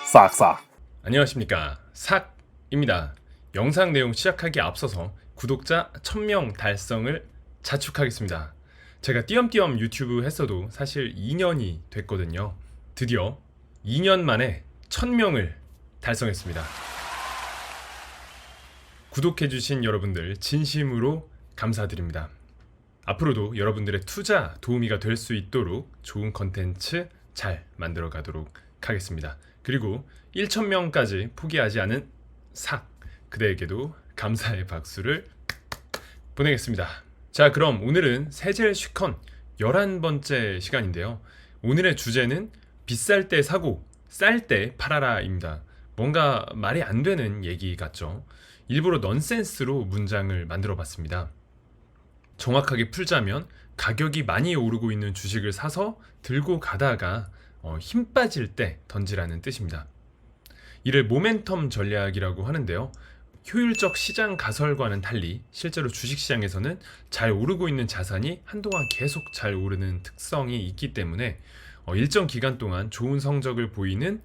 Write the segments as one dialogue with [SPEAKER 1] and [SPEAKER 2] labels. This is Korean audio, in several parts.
[SPEAKER 1] 싹싹.
[SPEAKER 2] 안녕하십니까, 삭입니다. 영상 내용 시작하기에 앞서서 구독자 1000명 달성을 자축하겠습니다. 제가 띄엄띄엄 유튜브 했어도 사실 2년이 됐거든요. 드디어 2년 만에 1000명을 달성했습니다. 구독해주신 여러분들 진심으로 감사드립니다. 앞으로도 여러분들의 투자 도우미가 될 수 있도록 좋은 컨텐츠 잘 만들어 가도록 하겠습니다. 그리고 1000명까지 포기하지 않은 삭 그대에게도 감사의 박수를 보내겠습니다. 자, 그럼 오늘은 세젤 쉬컨 11번째 시간인데요. 오늘의 주제는 비쌀 때 사고 쌀 때 팔아라 입니다. 뭔가 말이 안 되는 얘기 같죠? 일부러 넌센스로 문장을 만들어 봤습니다. 정확하게 풀자면 가격이 많이 오르고 있는 주식을 사서 들고 가다가 힘 빠질 때 던지라는 뜻입니다. 이를 모멘텀 전략이라고 하는데요. 효율적 시장 가설과는 달리 실제로 주식시장에서는 잘 오르고 있는 자산이 한동안 계속 잘 오르는 특성이 있기 때문에 일정 기간 동안 좋은 성적을 보이는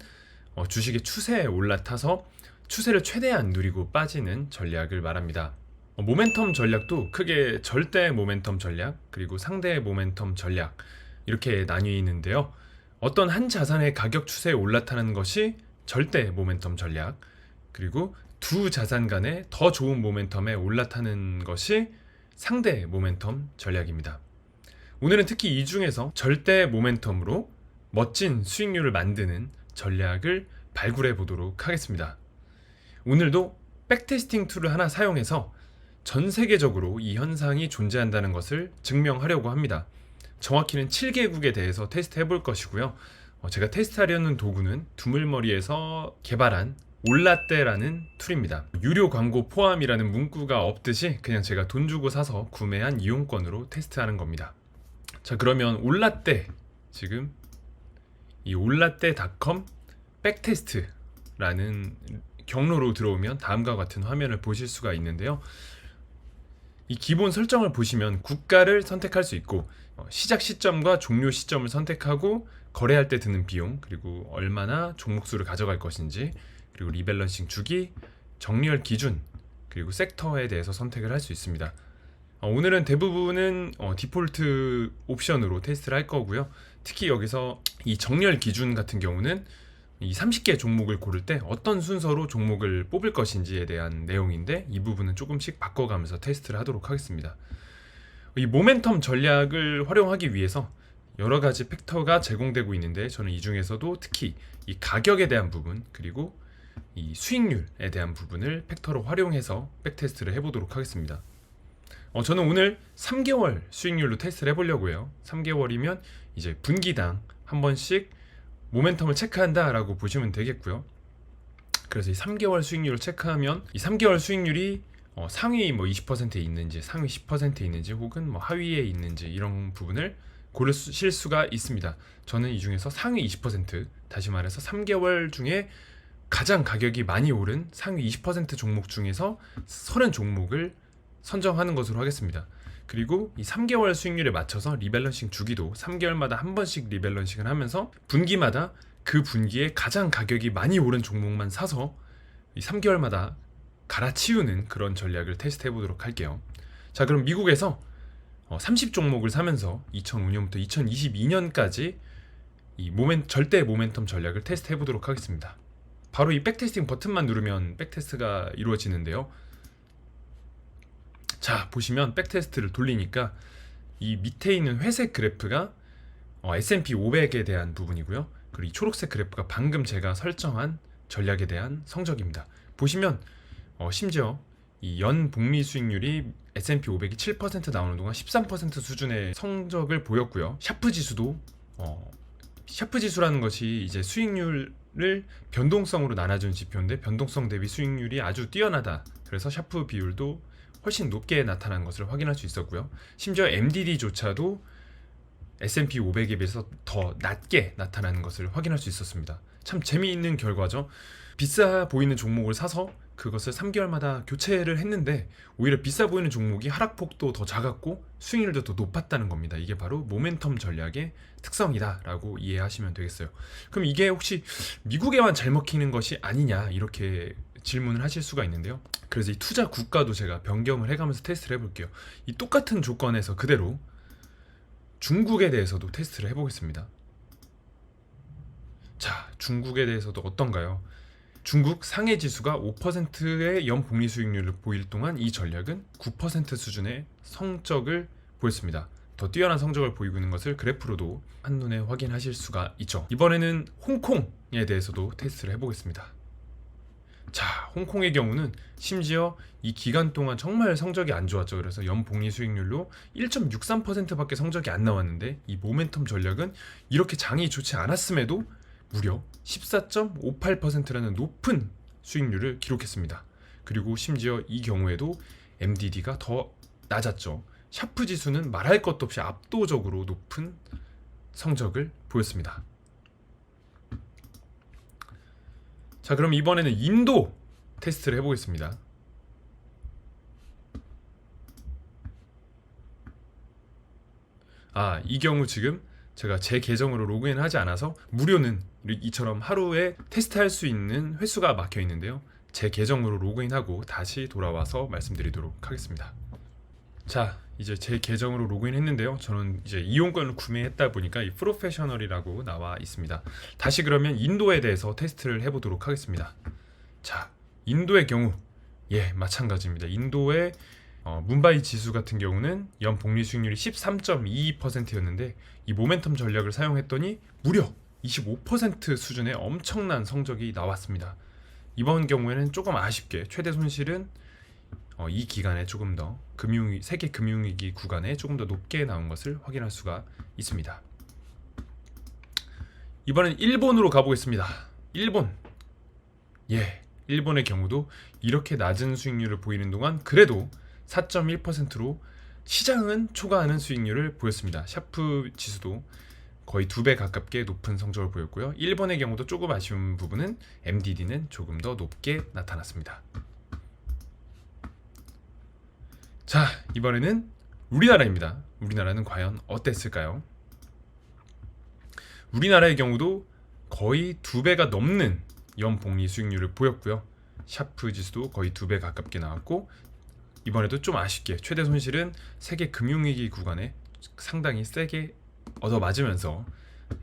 [SPEAKER 2] 주식의 추세에 올라타서 추세를 최대한 누리고 빠지는 전략을 말합니다. 모멘텀 전략도 크게 절대 모멘텀 전략 그리고 상대 모멘텀 전략 이렇게 나뉘는데요. 어떤 한 자산의 가격 추세에 올라타는 것이 절대 모멘텀 전략, 그리고 두 자산 간에 더 좋은 모멘텀에 올라타는 것이 상대 모멘텀 전략입니다. 오늘은 특히 이 중에서 절대 모멘텀으로 멋진 수익률을 만드는 전략을 발굴해 보도록 하겠습니다. 오늘도 백테스팅 툴을 하나 사용해서 전 세계적으로 이 현상이 존재한다는 것을 증명하려고 합니다. 정확히는 7개국에 대해서 테스트해 볼 것이고요. 제가 테스트하려는 도구는 두물머리에서 개발한 올라떼라는 툴입니다. 유료 광고 포함이라는 문구가 없듯이 그냥 제가 돈 주고 사서 구매한 이용권으로 테스트하는 겁니다. 자, 그러면 올라떼, 지금 이 올라떼.com 백테스트라는 경로로 들어오면 다음과 같은 화면을 보실 수가 있는데요. 이 기본 설정을 보시면 국가를 선택할 수 있고 시작 시점과 종료 시점을 선택하고 거래할 때 드는 비용, 그리고 얼마나 종목수를 가져갈 것인지, 그리고 리밸런싱 주기, 정리할 기준, 그리고 섹터에 대해서 선택을 할 수 있습니다. 오늘은 대부분은 디폴트 옵션으로 테스트를 할 거고요. 특히 여기서 이 정렬 기준 같은 경우는 이 30개 종목을 고를 때 어떤 순서로 종목을 뽑을 것인지에 대한 내용인데, 이 부분은 조금씩 바꿔가면서 테스트를 하도록 하겠습니다. 이 모멘텀 전략을 활용하기 위해서 여러 가지 팩터가 제공되고 있는데, 저는 이 중에서도 특히 이 가격에 대한 부분, 그리고 이 수익률에 대한 부분을 팩터로 활용해서 백테스트를 해보도록 하겠습니다. 저는 오늘 3개월 수익률로 테스트를 해보려고 해요. 3개월이면 이제 분기당 한 번씩 모멘텀을 체크한다라고 보시면 되겠고요. 그래서 이 3개월 수익률을 체크하면 이 3개월 수익률이 상위 20%에 있는지, 상위 10%에 있는지, 혹은 하위에 있는지 이런 부분을 고르실 수가 있습니다. 저는 이 중에서 상위 20%, 다시 말해서 3개월 중에 가장 가격이 많이 오른 상위 20% 종목 중에서 30종목을 선정하는 것으로 하겠습니다. 그리고 이 3개월 수익률에 맞춰서 리밸런싱 주기도 3개월마다 한 번씩 리밸런싱을 하면서 분기마다 그 분기에 가장 가격이 많이 오른 종목만 사서 이 3개월마다 갈아치우는 그런 전략을 테스트 해보도록 할게요. 자, 그럼 미국에서 30종목을 사면서 2005년부터 2022년까지 이 절대 모멘텀 전략을 테스트 해보도록 하겠습니다. 바로 이 백테스팅 버튼만 누르면 백테스트가 이루어지는데요. 자, 보시면 백테스트를 돌리니까 이 밑에 있는 회색 그래프가 S&P 500에 대한 부분이고요. 그리고 이 초록색 그래프가 방금 제가 설정한 전략에 대한 성적입니다. 보시면 심지어 이 연 복리 수익률이 S&P 500이 7% 나오는 동안 13% 수준의 성적을 보였고요. 샤프 지수도 샤프 지수라는 것이 이제 수익률을 변동성으로 나눠준 지표인데, 변동성 대비 수익률이 아주 뛰어나다. 그래서 샤프 비율도 훨씬 높게 나타난 것을 확인할 수 있었고요. 심지어 MDD조차도 S&P 500에 비해서 더 낮게 나타나는 것을 확인할 수 있었습니다. 참 재미있는 결과죠. 비싸 보이는 종목을 사서 그것을 3개월마다 교체를 했는데 오히려 비싸 보이는 종목이 하락폭도 더 작았고 수익률도 더 높았다는 겁니다. 이게 바로 모멘텀 전략의 특성이다 라고 이해하시면 되겠어요. 그럼 이게 혹시 미국에만 잘 먹히는 것이 아니냐 이렇게 질문을 하실 수가 있는데요. 그래서 이 투자 국가도 제가 변경을 해가면서 테스트를 해볼게요. 이 똑같은 조건에서 그대로 중국에 대해서도 테스트를 해보겠습니다. 자, 중국에 대해서도 어떤가요? 중국 상해 지수가 5%의 연복리 수익률을 보일 동안 이 전략은 9% 수준의 성적을 보였습니다. 더 뛰어난 성적을 보이고 있는 것을 그래프로도 한눈에 확인하실 수가 있죠. 이번에는 홍콩에 대해서도 테스트를 해보겠습니다. 자, 홍콩의 경우는 심지어 이 기간 동안 정말 성적이 안 좋았죠. 그래서 연복리 수익률로 1.63%밖에 성적이 안 나왔는데 이 모멘텀 전략은 이렇게 장이 좋지 않았음에도 무려 14.58%라는 높은 수익률을 기록했습니다. 그리고 심지어 이 경우에도 MDD가 더 낮았죠. 샤프 지수는 말할 것도 없이 압도적으로 높은 성적을 보였습니다. 자, 그럼 이번에는 인도 테스트를 해보겠습니다. 이 경우 지금 제가 제 계정으로 로그인하지 않아서 무료는 이처럼 하루에 테스트할 수 있는 횟수가 막혀 있는데요. 제 계정으로 로그인하고 다시 돌아와서 말씀드리도록 하겠습니다. 자, 이제 제 계정으로 로그인했는데요. 저는 이제 이용권을 구매했다 보니까 이 프로페셔널이라고 나와 있습니다. 다시 그러면 인도에 대해서 테스트를 해보도록 하겠습니다. 자, 인도의 경우 마찬가지입니다. 인도의 문바이 지수 같은 경우는 연복리 수익률이 13.22%였는데 이 모멘텀 전략을 사용했더니 무려 25% 수준의 엄청난 성적이 나왔습니다. 이번 경우에는 조금 아쉽게 최대 손실은 이 기간에 조금 더 세계 금융위기 구간에 조금 더 높게 나온 것을 확인할 수가 있습니다. 이번엔 일본으로 가보겠습니다. 일본의 경우도 이렇게 낮은 수익률을 보이는 동안 그래도 4.1%로 시장은 초과하는 수익률을 보였습니다. 샤프 지수도 거의 2배 가깝게 높은 성적을 보였고요. 일본의 경우도 조금 아쉬운 부분은 MDD는 조금 더 높게 나타났습니다. 자, 이번에는 우리나라입니다. 우리나라는 과연 어땠을까요? 우리나라의 경우도 거의 2배가 넘는 연복리 수익률을 보였고요. 샤프 지수도 거의 2배 가깝게 나왔고 이번에도 좀 아쉽게 최대 손실은 세계 금융위기 구간에 상당히 세게 얻어맞으면서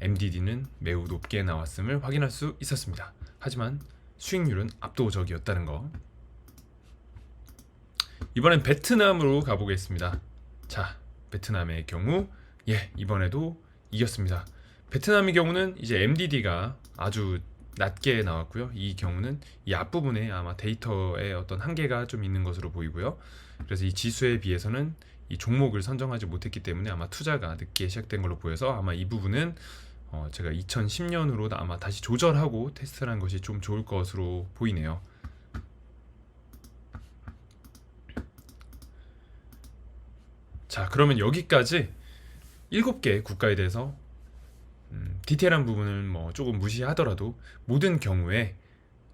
[SPEAKER 2] MDD는 매우 높게 나왔음을 확인할 수 있었습니다. 하지만 수익률은 압도적이었다는 거. 이번엔 베트남으로 가보겠습니다. 자, 베트남의 경우 이번에도 이겼습니다. 베트남의 경우는 이제 MDD가 아주 낮게 나왔고요. 이 경우는 이 앞부분에 아마 데이터의 어떤 한계가 좀 있는 것으로 보이고요. 그래서 이 지수에 비해서는 이 종목을 선정하지 못했기 때문에 아마 투자가 늦게 시작된 걸로 보여서 아마 이 부분은 제가 2010년으로 아마 다시 조절하고 테스트를 한 것이 좀 좋을 것으로 보이네요. 자, 그러면 여기까지 7개 국가에 대해서 디테일한 부분을 조금 무시하더라도 모든 경우에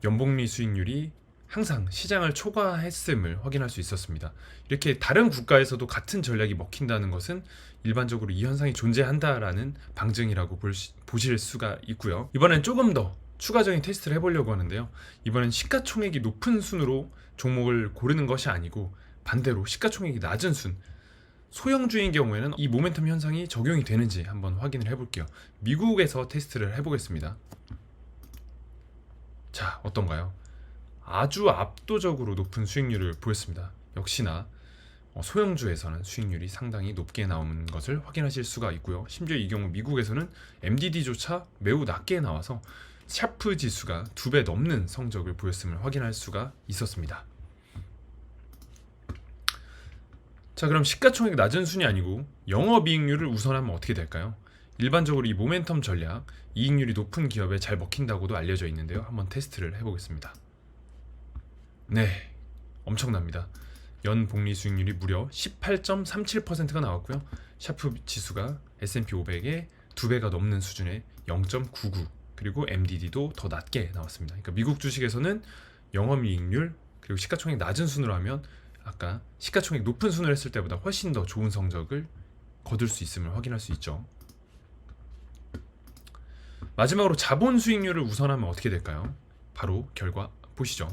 [SPEAKER 2] 연복리 수익률이 항상 시장을 초과했음을 확인할 수 있었습니다. 이렇게 다른 국가에서도 같은 전략이 먹힌다는 것은 일반적으로 이 현상이 존재한다라는 방증이라고 보실 수가 있고요. 이번엔 조금 더 추가적인 테스트를 해보려고 하는데요. 이번엔 시가총액이 높은 순으로 종목을 고르는 것이 아니고 반대로 시가총액이 낮은 순, 소형주인 경우에는 이 모멘텀 현상이 적용이 되는지 한번 확인을 해볼게요. 미국에서 테스트를 해보겠습니다. 자, 어떤가요? 아주 압도적으로 높은 수익률을 보였습니다. 역시나 소형주에서는 수익률이 상당히 높게 나오는 것을 확인하실 수가 있고요. 심지어 이 경우 미국에서는 MDD조차 매우 낮게 나와서 샤프 지수가 2배 넘는 성적을 보였음을 확인할 수가 있었습니다. 자, 그럼 시가총액 낮은 순이 아니고 영업이익률을 우선하면 어떻게 될까요? 일반적으로 이 모멘텀 전략, 이익률이 높은 기업에 잘 먹힌다고도 알려져 있는데요. 한번 테스트를 해보겠습니다. 네, 엄청납니다. 연복리 수익률이 무려 18.37%가 나왔고요. 샤프 지수가 S&P 500의 2배가 넘는 수준의 0.99 그리고 MDD도 더 낮게 나왔습니다. 그러니까 미국 주식에서는 영업이익률 그리고 시가총액 낮은 순으로 하면 아까 시가총액 높은 순을 했을 때보다 훨씬 더 좋은 성적을 거둘 수 있음을 확인할 수 있죠. 마지막으로 자본 수익률을 우선하면 어떻게 될까요? 바로 결과 보시죠.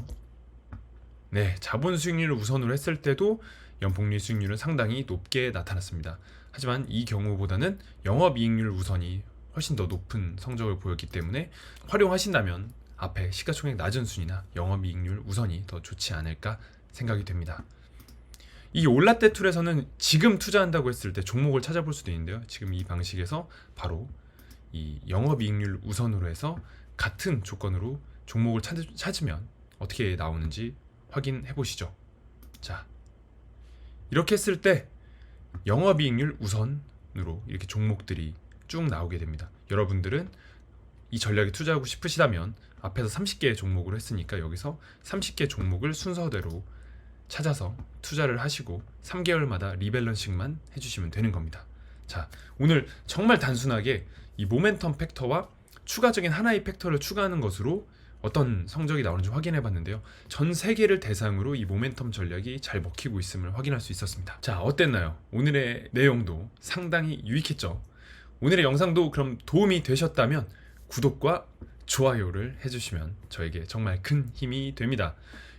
[SPEAKER 2] 네, 자본 수익률을 우선으로 했을 때도 연복리 수익률은 상당히 높게 나타났습니다. 하지만 이 경우보다는 영업이익률 우선이 훨씬 더 높은 성적을 보였기 때문에 활용하신다면 앞에 시가총액 낮은 순이나 영업이익률 우선이 더 좋지 않을까 생각이 됩니다. 이 올라떼 툴에서는 지금 투자한다고 했을 때 종목을 찾아볼 수도 있는데요. 지금 이 방식에서 바로 이 영업이익률 우선으로 해서 같은 조건으로 종목을 찾으면 어떻게 나오는지 확인해 보시죠. 자, 이렇게 했을 때 영업이익률 우선으로 이렇게 종목들이 쭉 나오게 됩니다. 여러분들은 이 전략에 투자하고 싶으시다면 앞에서 30개의 종목으로 했으니까 여기서 30개 종목을 순서대로 찾아서 투자를 하시고 3개월마다 리밸런싱만 해주시면 되는 겁니다. 자, 오늘 정말 단순하게 이 모멘텀 팩터와 추가적인 하나의 팩터를 추가하는 것으로 어떤 성적이 나오는지 확인해 봤는데요. 전 세계를 대상으로 이 모멘텀 전략이 잘 먹히고 있음을 확인할 수 있었습니다. 자, 어땠나요? 오늘의 내용도 상당히 유익했죠? 오늘의 영상도 그럼 도움이 되셨다면 구독과 좋아요를 해주시면 저에게 정말 큰 힘이 됩니다.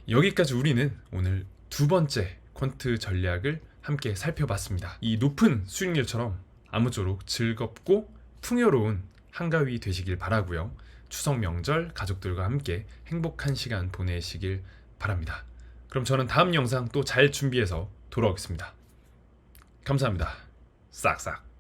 [SPEAKER 2] 여기까지 우리는 오늘 두 번째 퀀트 전략을 함께 살펴봤습니다. 이 높은 수익률처럼 아무쪼록 즐겁고 풍요로운 한가위 되시길 바라고요. 추석 명절 가족들과 함께 행복한 시간 보내시길 바랍니다. 그럼 저는 다음 영상 또 잘 준비해서 돌아오겠습니다. 감사합니다. 싹싹.